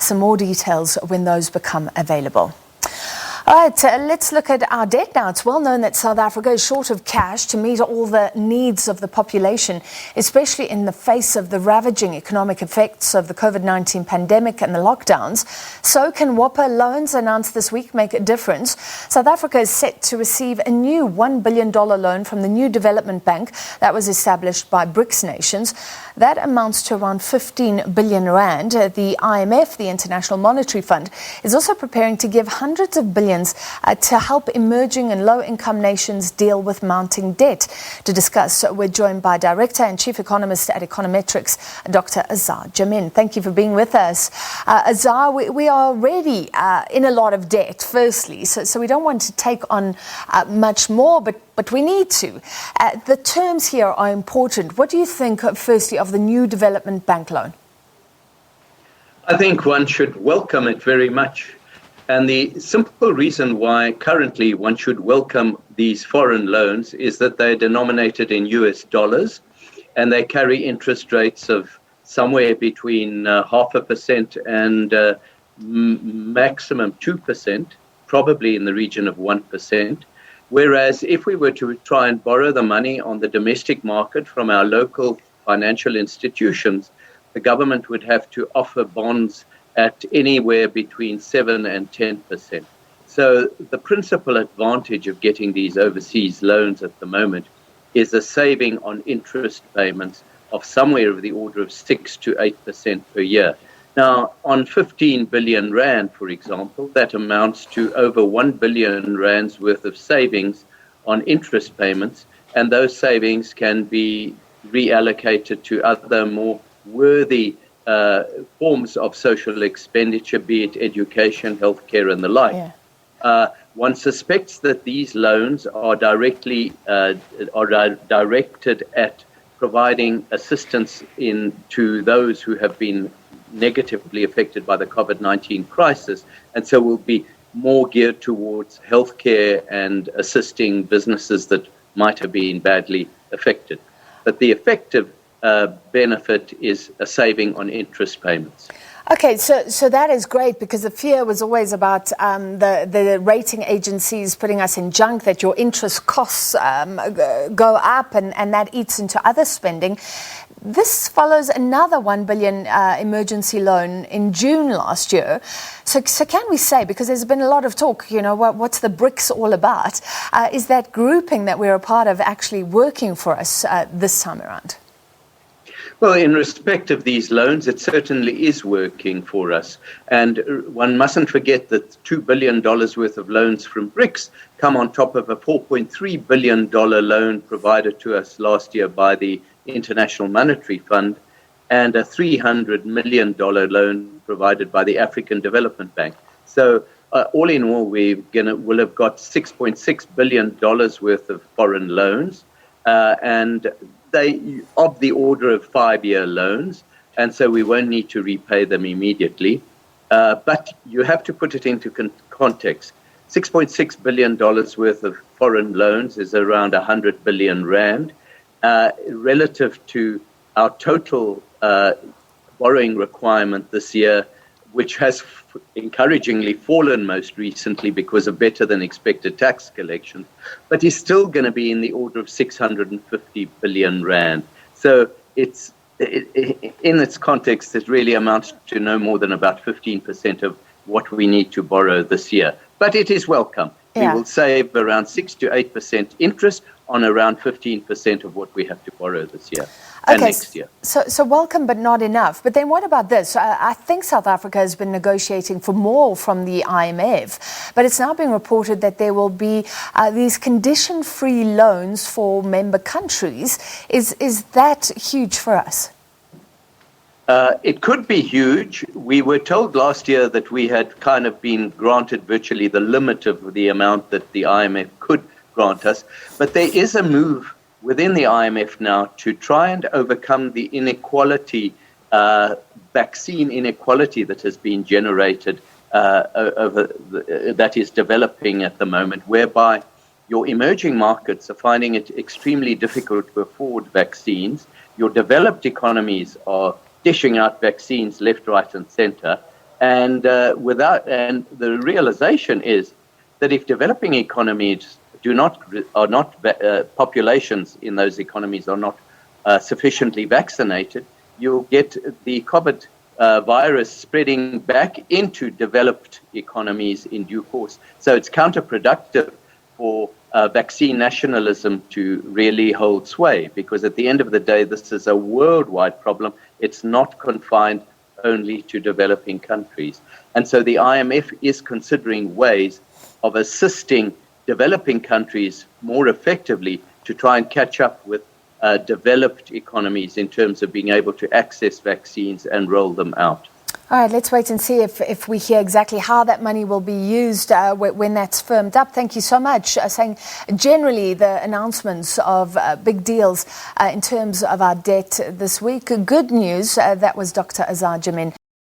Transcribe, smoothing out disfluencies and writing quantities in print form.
some more details when those become available. All right, let's look at our debt now. It's well known that South Africa is short of cash to meet all the needs of the population, especially in the face of the ravaging economic effects of the COVID-19 pandemic and the lockdowns. So can whopper loans announced this week make a difference? South Africa is set to receive a new $1 billion loan from the new development bank that was established by BRICS nations. That amounts to around 15 billion rand. The IMF, the International Monetary Fund, is also preparing to give hundreds of billions to help emerging and low-income nations deal with mounting debt. To discuss, we're joined by Director and Chief Economist at Econometrix, Dr Azar Jammine. Thank you for being with us. Azar, we are already in a lot of debt, firstly, so we don't want to take on much more, but we need to. The terms here are important. What do you think, firstly, of the new development bank loan? I think one should welcome it very much. And the simple reason why currently one should welcome these foreign loans is that they're denominated in US dollars and they carry interest rates of somewhere between 0.5% and maximum 2%, probably in the region of 1%. Whereas if we were to try and borrow the money on the domestic market from our local financial institutions, the government would have to offer bonds at anywhere between 7 and 10%. So the principal advantage of getting these overseas loans at the moment is a saving on interest payments of somewhere of the order of 6 to 8% per year. Now, on 15 billion rand, for example, that amounts to over 1 billion rand's worth of savings on interest payments, and those savings can be reallocated to other more worthy forms of social expenditure, be it education, healthcare, and the like. Yeah. One suspects that these loans are directed at providing assistance to those who have been negatively affected by the COVID-19 crisis, and so will be more geared towards healthcare and assisting businesses that might have been badly affected. But the effective benefit is a saving on interest payments. Okay, so that is great, because the fear was always about the rating agencies putting us in junk, that your interest costs go up and that eats into other spending. This follows another 1 billion emergency loan in June last year. So can we say, because there's been a lot of talk, what's the BRICS all about? Is that grouping that we're a part of actually working for us this time around? Well, in respect of these loans, it certainly is working for us. And one mustn't forget that $2 billion worth of loans from BRICS come on top of a $4.3 billion loan provided to us last year by the International Monetary Fund and a $300 million loan provided by the African Development Bank. So all in all, we'll have got $6.6 billion worth of foreign loans, and they of the order of 5-year loans, and so we won't need to repay them immediately. But you have to put it into context. $6.6 billion worth of foreign loans is around 100 billion rand, relative to our total borrowing requirement this year, which has encouragingly fallen most recently because of better than expected tax collections, but is still going to be in the order of 650 billion rand. So in its context, it really amounts to no more than about 15% of what we need to borrow this year. But it is welcome. Yeah. We will save around 6 to 8% interest on around 15% of what we have to borrow this year. And next year. So welcome, but not enough. But then what about this? I think South Africa has been negotiating for more from the IMF, but it's now being reported that there will be these condition-free loans for member countries. Is that huge for us? It could be huge. We were told last year that we had kind of been granted virtually the limit of the amount that the IMF could grant us. But there is a move within the IMF now to try and overcome the inequality, vaccine inequality that has been generated that is developing at the moment, whereby your emerging markets are finding it extremely difficult to afford vaccines. Your developed economies are dishing out vaccines left, right, and center. And the realization is that if developing economies populations in those economies are not sufficiently vaccinated, you'll get the COVID virus spreading back into developed economies in due course. So it's counterproductive for vaccine nationalism to really hold sway, because at the end of the day, this is a worldwide problem. It's not confined only to developing countries. And so the IMF is considering ways of assisting developing countries more effectively to try and catch up with developed economies in terms of being able to access vaccines and roll them out. All right, let's wait and see if we hear exactly how that money will be used when that's firmed up. Thank you so much. Saying generally the announcements of big deals in terms of our debt this week. Good news, that was Dr. Azar Jammine.